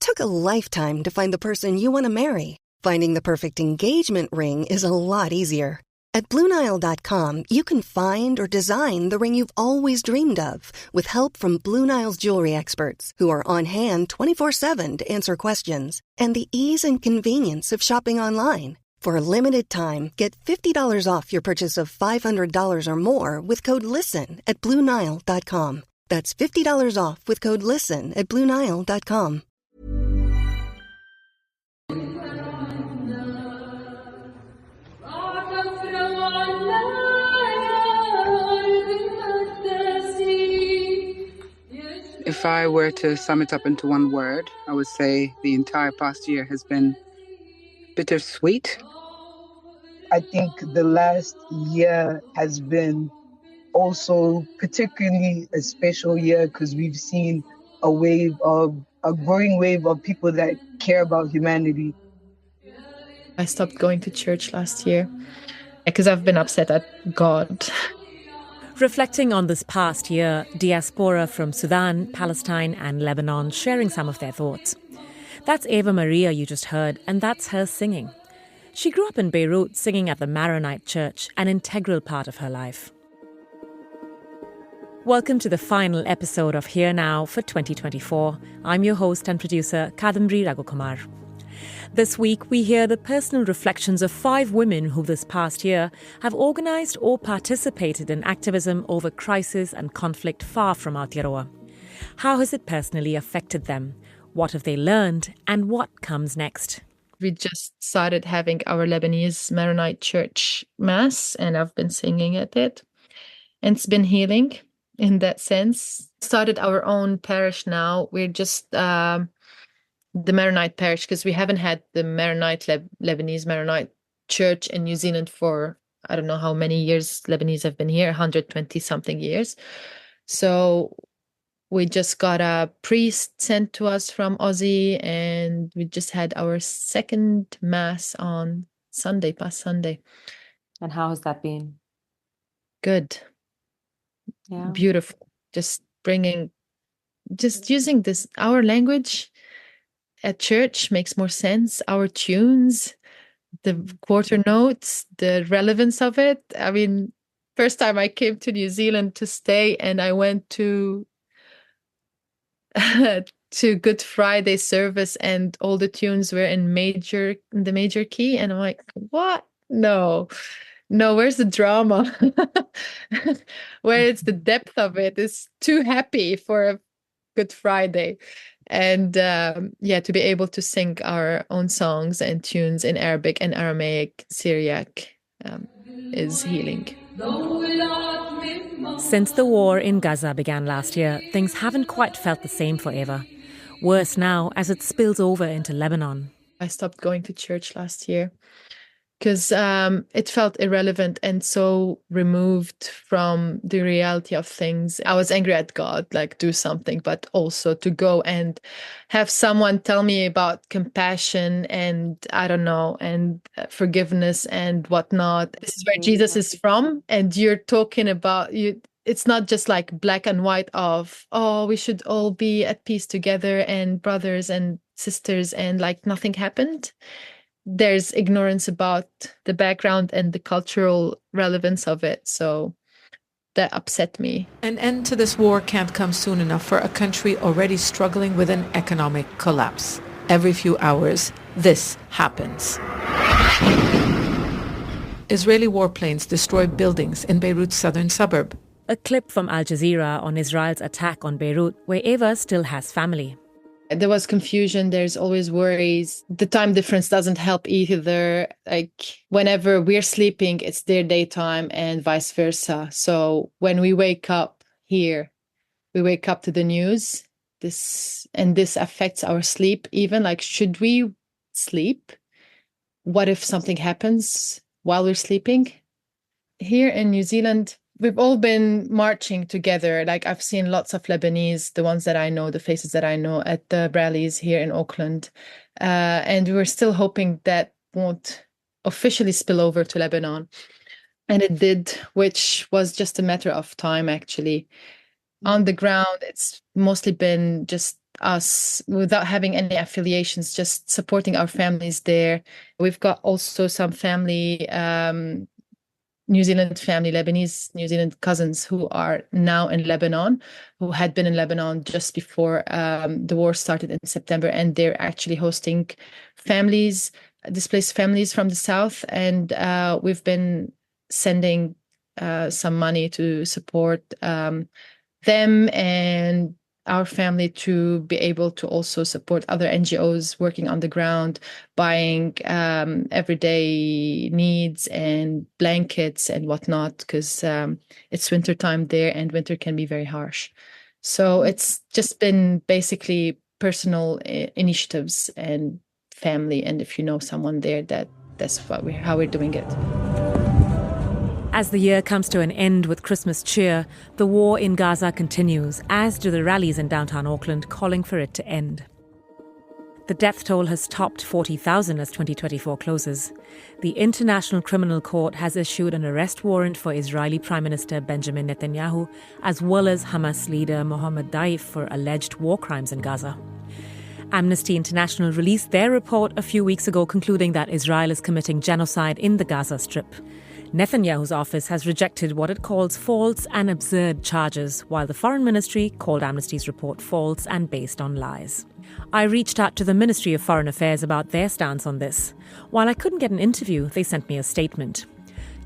took a lifetime to find the person you want to marry. Finding the perfect engagement ring is a lot easier. At BlueNile.com, you can find or design the ring you've always dreamed of with help from Blue Nile's jewelry experts who are on hand 24/7 to answer questions and the ease and convenience of shopping online. For a limited time, get $50 off your purchase of $500 or more with code LISTEN at BlueNile.com. That's $50 off with code LISTEN at BlueNile.com. If I were to sum it up into one word, I would say the entire past year has been bittersweet. I think the last year has been also particularly a special year because we've seen a growing wave of people that care about humanity. I stopped going to church last year because I've been upset at God. Reflecting on this past year, diaspora from Sudan, Palestine and Lebanon sharing some of their thoughts. That's Eva Maria you just heard, and that's her singing. She grew up in Beirut singing at the Maronite Church, an integral part of her life. Welcome to the final episode of Here Now for 2024. I'm your host and producer, Kadamri Raghukumar. This week, we hear the personal reflections of 5 women who this past year have organised or participated in activism over crisis and conflict far from Aotearoa. How has it personally affected them? What have they learned? And what comes next? We just started having our Lebanese Maronite Church Mass, and I've been singing at it. And it's been healing in that sense. Started our own parish now. We're just the Maronite parish because we haven't had the Lebanese Maronite Church in New Zealand for, I don't know how many years Lebanese have been here, 120 something years. So we just got a priest sent to us from Aussie, and we just had our second Mass on past Sunday. And how has that been? Good. Yeah. Beautiful. Just using this, our language at church makes more sense. Our tunes, the quarter notes, the relevance of it. I mean, first time I came to New Zealand to stay, and I went to Good Friday service, and all the tunes were in the major key, and I'm like, what? No, where's the drama? Where is the depth of it? It's too happy for a Good Friday. And to be able to sing our own songs and tunes in Arabic and Aramaic, Syriac is healing. Since the war in Gaza began last year, things haven't quite felt the same for Eva. Worse now as it spills over into Lebanon. I stopped going to church last year because it felt irrelevant and so removed from the reality of things. I was angry at God, like do something, but also to go and have someone tell me about compassion and and forgiveness and whatnot. This is where Jesus is from, and you're talking about you. It's not just like black and white of, we should all be at peace together and brothers and sisters and like nothing happened. There's ignorance about the background and the cultural relevance of it. So that upset me. An end to this war can't come soon enough for a country already struggling with an economic collapse. Every few hours, this happens. Israeli warplanes destroy buildings in Beirut's southern suburb. A clip from Al Jazeera on Israel's attack on Beirut, where Eva still has family. There was confusion. There's always worries. The time difference doesn't help either. Like whenever we're sleeping, it's their daytime and vice versa. So when we wake up here, we wake up to the news. This affects our sleep. Even like, should we sleep? What if something happens while we're sleeping? Here in New Zealand, we've all been marching together. Like I've seen lots of Lebanese, the ones that I know, the faces that I know at the rallies here in Auckland. And we were still hoping that won't officially spill over to Lebanon. And it did, which was just a matter of time, actually. On the ground, it's mostly been just us without having any affiliations, just supporting our families there. We've got also some family, New Zealand family, Lebanese New Zealand cousins who are now in Lebanon, who had been in Lebanon just before the war started in September. And they're actually hosting families, displaced families from the south. And we've been sending some money to support them and our family to be able to also support other NGOs working on the ground, buying everyday needs and blankets and whatnot, because it's wintertime there and winter can be very harsh. So it's just been basically personal initiatives and family. And if you know someone there, that's how we're doing it. As the year comes to an end with Christmas cheer, the war in Gaza continues, as do the rallies in downtown Auckland calling for it to end. The death toll has topped 40,000 as 2024 closes. The International Criminal Court has issued an arrest warrant for Israeli Prime Minister Benjamin Netanyahu, as well as Hamas leader Mohammed Daif for alleged war crimes in Gaza. Amnesty International released their report a few weeks ago concluding that Israel is committing genocide in the Gaza Strip. Netanyahu's office has rejected what it calls false and absurd charges, while the Foreign Ministry called Amnesty's report false and based on lies. I reached out to the Ministry of Foreign Affairs about their stance on this. While I couldn't get an interview, they sent me a statement.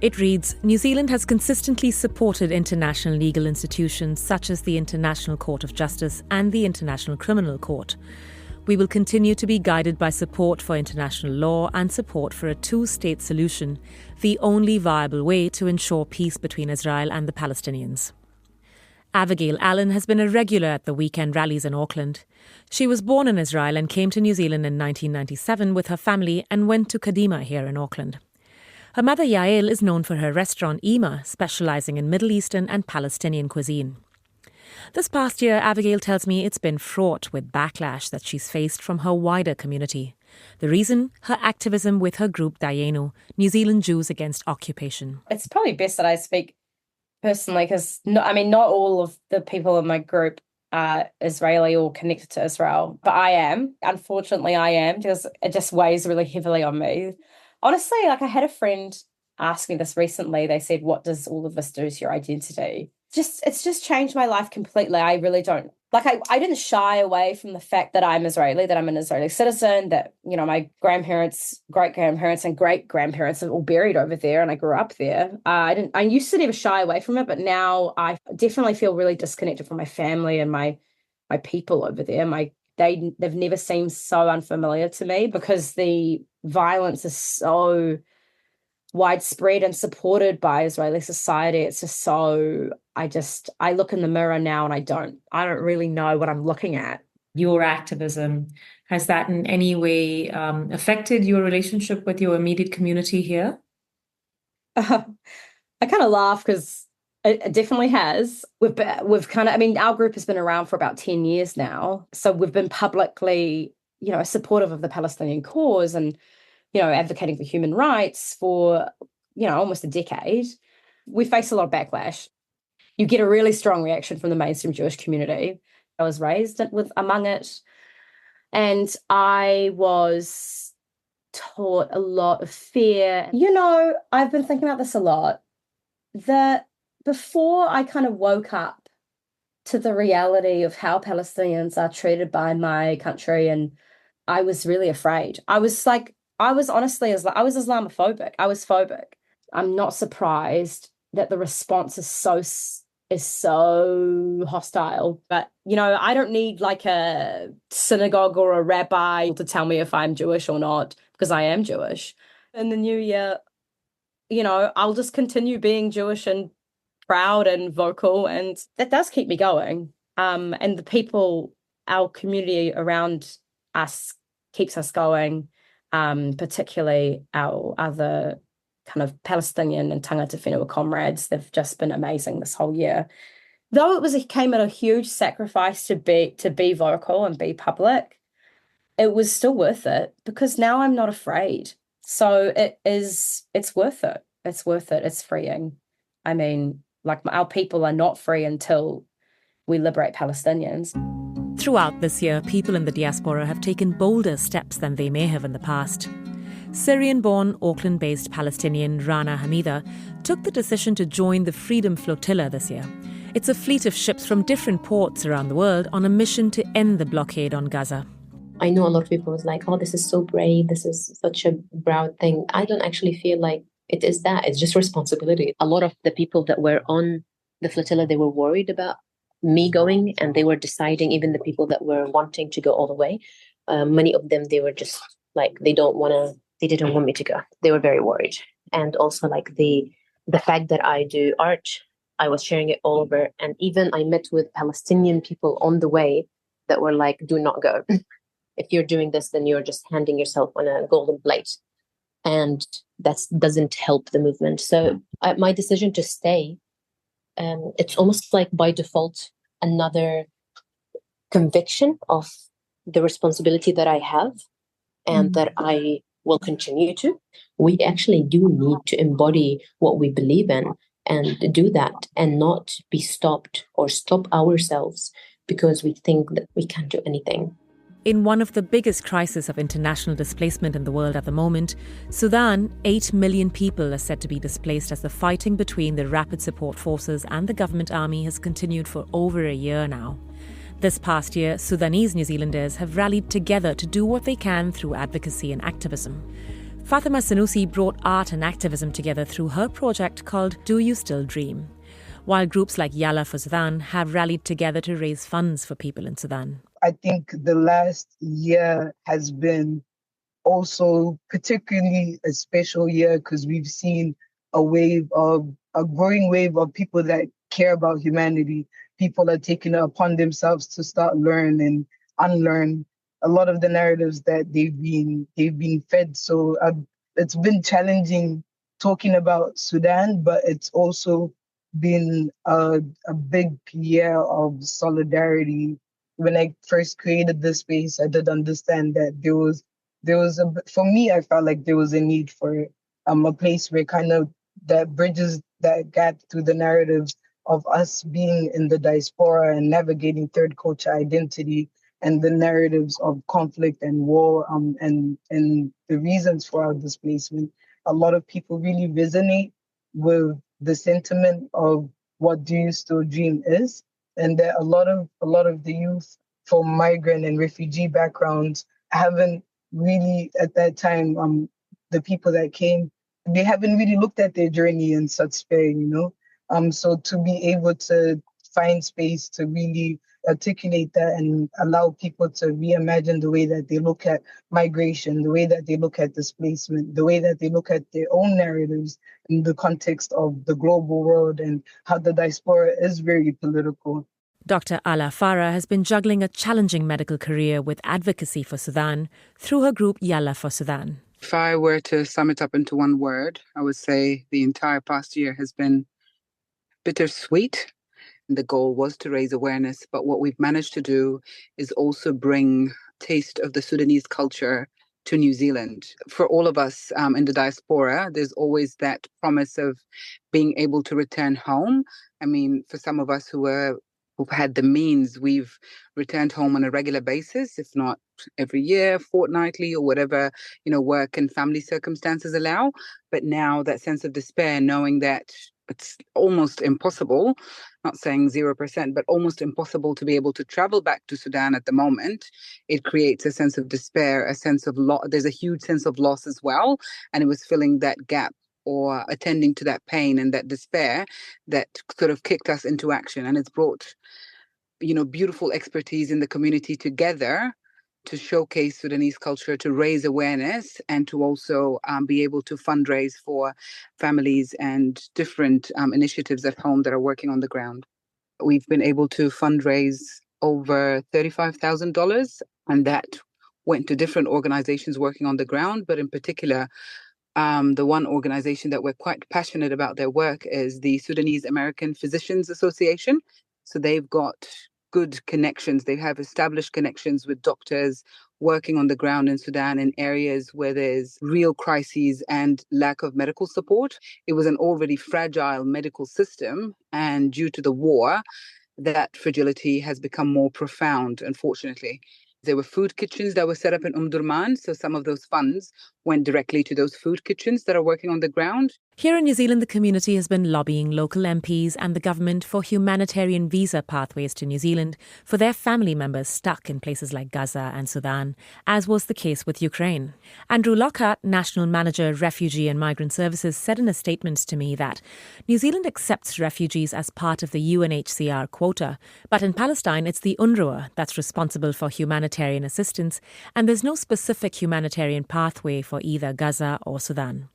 It reads, New Zealand has consistently supported international legal institutions such as the International Court of Justice and the International Criminal Court. We will continue to be guided by support for international law and support for a two-state solution, the only viable way to ensure peace between Israel and the Palestinians. Avigail Allan has been a regular at the weekend rallies in Auckland. She was born in Israel and came to New Zealand in 1997 with her family and went to Kadima here in Auckland. Her mother Yael is known for her restaurant Ima, specialising in Middle Eastern and Palestinian cuisine. This past year, Abigail tells me it's been fraught with backlash that she's faced from her wider community. The reason? Her activism with her group Dayenu, New Zealand Jews Against Occupation. It's probably best that I speak personally because, not all of the people in my group are Israeli or connected to Israel, but I am. Unfortunately, I am because it just weighs really heavily on me. Honestly, I had a friend ask me this recently. They said, what does all of this do to your identity? It's just changed my life completely. I really don't I didn't shy away from the fact that I'm Israeli, that I'm an Israeli citizen, that, my grandparents, great-grandparents and great-grandparents are all buried over there and I grew up there. I used to never shy away from it, but now I definitely feel really disconnected from my family and my people over there. They've never seemed so unfamiliar to me because the violence is so widespread and supported by Israeli society. It's just so, I look in the mirror now and I don't really know what I'm looking at. Your activism, has that in any way affected your relationship with your immediate community here? I kind of laugh because it definitely has. We've our group has been around for about 10 years now. So we've been publicly, supportive of the Palestinian cause and, advocating for human rights for, almost a decade. We face a lot of backlash. You get a really strong reaction from the mainstream Jewish community. I was raised among it. And I was taught a lot of fear. I've been thinking about this a lot. That before I kind of woke up to the reality of how Palestinians are treated by my country, and I was really afraid. I was Islamophobic. I was phobic. I'm not surprised that the response is so hostile. But, I don't need a synagogue or a rabbi to tell me if I'm Jewish or not, because I am Jewish. In the new year, I'll just continue being Jewish and proud and vocal, and that does keep me going. And the people, our community around us keeps us going. Particularly our other kind of Palestinian and tangata whenua comrades. They've just been amazing this whole year. Though it came at a huge sacrifice to be vocal and be public, it was still worth it because now I'm not afraid. So it's worth it. It's worth it. It's freeing. Our people are not free until we liberate Palestinians. Throughout this year, people in the diaspora have taken bolder steps than they may have in the past. Syrian-born, Auckland-based Palestinian Rana Hamida took the decision to join the Freedom Flotilla this year. It's a fleet of ships from different ports around the world on a mission to end the blockade on Gaza. I know a lot of people was like, oh, this is so brave. This is such a proud thing. I don't actually feel like it is that. It's just responsibility. A lot of the people that were on the flotilla, they were worried about me going, and they were deciding, even the people that were wanting to go all the way, many of them, they were just like, they didn't want me to go. They were very worried. And also like the fact that I do art, I was sharing it all over. And even I met with Palestinian people on the way that were like, do not go. If you're doing this, then you're just handing yourself on a golden plate. And that doesn't help the movement. So my decision to stay, it's almost like by default, another conviction of the responsibility that I have and that I will continue to. We actually do need to embody what we believe in and do that and not be stopped or stop ourselves because we think that we can't do anything. In one of the biggest crises of international displacement in the world at the moment, Sudan, 8 million people are said to be displaced as the fighting between the Rapid Support Forces and the government army has continued for over a year now. This past year, Sudanese New Zealanders have rallied together to do what they can through advocacy and activism. Fatima Sanussi brought art and activism together through her project called Do You Still Dream? While groups like Yalla for Sudan have rallied together to raise funds for people in Sudan. I think the last year has been also particularly a special year because we've seen a growing wave of people that care about humanity. People are taking it upon themselves to start learn and unlearn a lot of the narratives that they've been fed. So it's been challenging talking about Sudan, but it's also been a big year of solidarity. When I first created this space, I did understand that for me, I felt like there was a need for a place where kind of that bridges that gap through the narratives of us being in the diaspora and navigating third culture identity and the narratives of conflict and war and the reasons for our displacement. A lot of people really resonate with the sentiment of what Do You Still Dream is, and that a lot of the youth from migrant and refugee backgrounds haven't really at that time, the people that came, they haven't really looked at their journey in such spare, so to be able to find space to really articulate that and allow people to reimagine the way that they look at migration, the way that they look at displacement, the way that they look at their own narratives in the context of the global world and how the diaspora is very political. Dr. Ala Farah has been juggling a challenging medical career with advocacy for Sudan through her group Yalla for Sudan. If I were to sum it up into one word, I would say the entire past year has been bittersweet. The goal was to raise awareness, but what we've managed to do is also bring taste of the Sudanese culture to New Zealand. For all of us in the diaspora, there's always that promise of being able to return home. I mean, for some of us who've had the means, we've returned home on a regular basis, if not every year, fortnightly, or whatever, work and family circumstances allow. But now that sense of despair, knowing that it's almost impossible, not saying 0%, but almost impossible to be able to travel back to Sudan at the moment, it creates a sense of despair, a sense of loss. There's a huge sense of loss as well. And it was filling that gap or attending to that pain and that despair that sort of kicked us into action. And it's brought, beautiful expertise in the community together to showcase Sudanese culture, to raise awareness, and to also be able to fundraise for families and different initiatives at home that are working on the ground. We've been able to fundraise over $35,000, and that went to different organizations working on the ground. But in particular, the one organization that we're quite passionate about their work is the Sudanese American Physicians Association. So they've got good connections. They have established connections with doctors working on the ground in Sudan in areas where there's real crises and lack of medical support. It was an already fragile medical system, and due to the war, that fragility has become more profound, unfortunately. There were food kitchens that were set up in Durman, so some of those funds went directly to those food kitchens that are working on the ground. Here in New Zealand, the community has been lobbying local MPs and the government for humanitarian visa pathways to New Zealand for their family members stuck in places like Gaza and Sudan, as was the case with Ukraine. Andrew Lockhart, National Manager, Refugee and Migrant Services, said in a statement to me that New Zealand accepts refugees as part of the UNHCR quota, but in Palestine it's the UNRWA that's responsible for humanitarian assistance, and there's no specific humanitarian pathway for either Gaza or Sudan.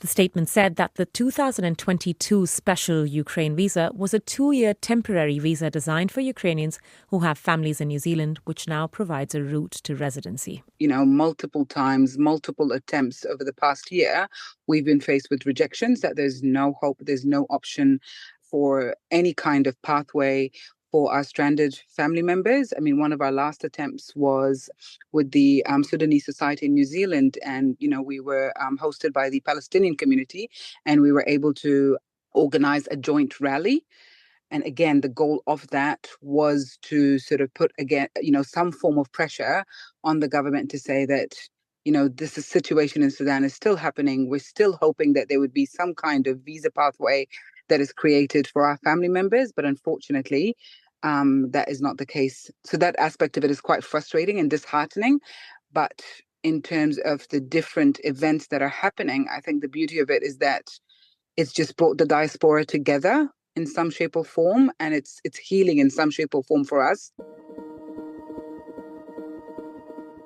The statement said that the 2022 special Ukraine visa was a 2-year temporary visa designed for Ukrainians who have families in New Zealand, which now provides a route to residency. Multiple times, multiple attempts over the past year, we've been faced with rejections, that there's no hope, there's no option for any kind of pathway for our stranded family members. One of our last attempts was with the Sudanese Society in New Zealand, and we were hosted by the Palestinian community, and we were able to organize a joint rally. And again, the goal of that was to sort of put some form of pressure on the government to say that this situation in Sudan is still happening. We're still hoping that there would be some kind of visa pathway that is created for our family members, but unfortunately, that is not the case. So that aspect of it is quite frustrating and disheartening. But in terms of the different events that are happening, I think the beauty of it is that it's just brought the diaspora together in some shape or form, and it's healing in some shape or form for us.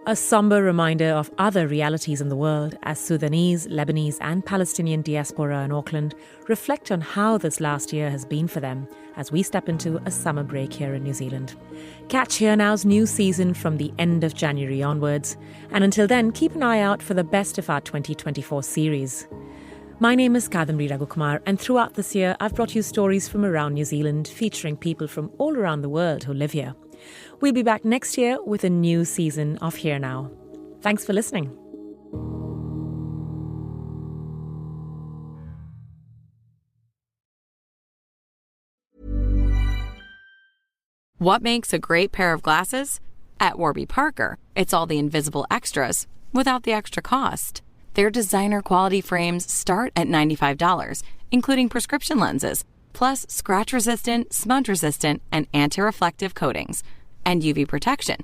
A somber reminder of other realities in the world as Sudanese, Lebanese and Palestinian diaspora in Auckland reflect on how this last year has been for them as we step into a summer break here in New Zealand. Catch Here Now's new season from the end of January onwards. And until then, keep an eye out for the best of our 2024 series. My name is Kadamri Raghukumar, and throughout this year I've brought you stories from around New Zealand featuring people from all around the world who live here. We'll be back next year with a new season of Here Now. Thanks for listening. What makes a great pair of glasses? At Warby Parker, it's all the invisible extras without the extra cost. Their designer quality frames start at $95, including prescription lenses, plus scratch-resistant, smudge-resistant, and anti-reflective coatings, and UV protection,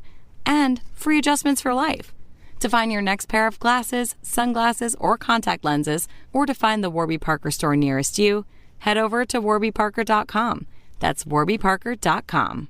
and free adjustments for life. To find your next pair of glasses, sunglasses, or contact lenses, or to find the Warby Parker store nearest you, head over to warbyparker.com. That's warbyparker.com.